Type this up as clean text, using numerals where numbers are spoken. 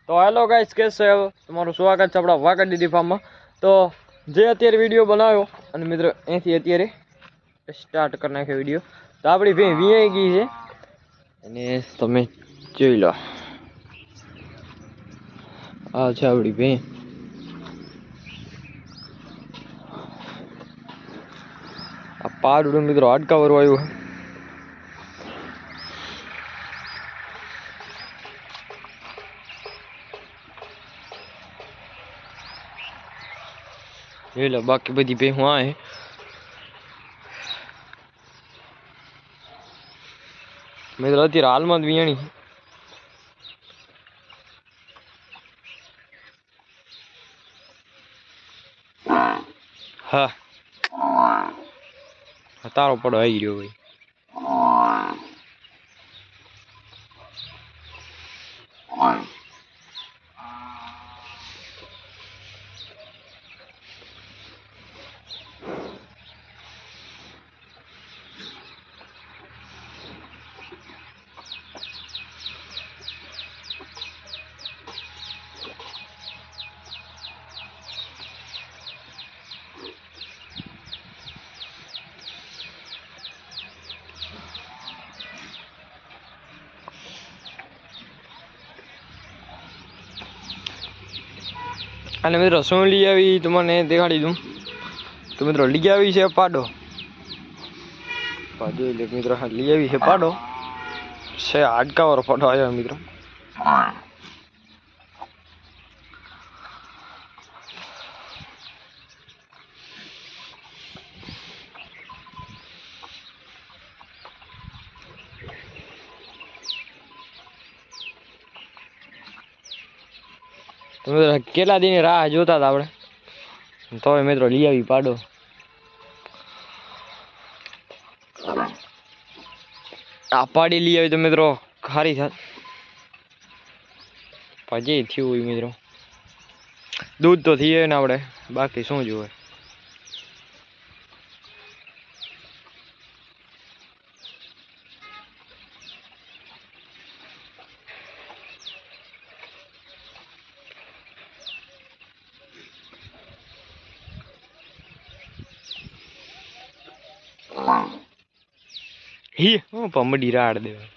તો hello guys, case છે તમારું સ્વાગત છે આપણા વાગડ ડીડી ફાર્મમાં। તો જે અત્યારે વિડીયો બનાવ્યો અને મિત્રો અહીંથી અત્યારે સ્ટાર્ટ કરી નાખ્યો વિડીયો। તો આપણી ભેં વીઆઈ ગઈ છે અને તમે જોઈ લો, આ છે આપણી ભેં। આ પાડું મિત્રો હાડકા ભરવા આવ્યું છે। જોઈ લો, બાકી બધી ભેં હું આ મિત્રો અત્યારે હાલમાં જ વિયાણી। હા, તારો પડો આવી ગયો ભાઈ। અને મિત્રો શું લઈ આવી તમને દેખાડી દઉં। તો મિત્રો લઈ આવી છે પાડો। જોઈ લે મિત્રો, લઈ આવી છે પાડો છે, હાડકા વાળો પાડો આવ્યો મિત્રો। તો મિત્રો કેટલા દિન રાહ જોતા હતા આપણે, તો મિત્રો લઈ આવી પાડો। આ પાડી લઈ આવી તો મિત્રો ખારી થાત, પછી થયું હોય મિત્રો, દૂધ તો થઈએ ને આપણે, બાકી શું જોવે। હી હું પમડી રાડ દેવા।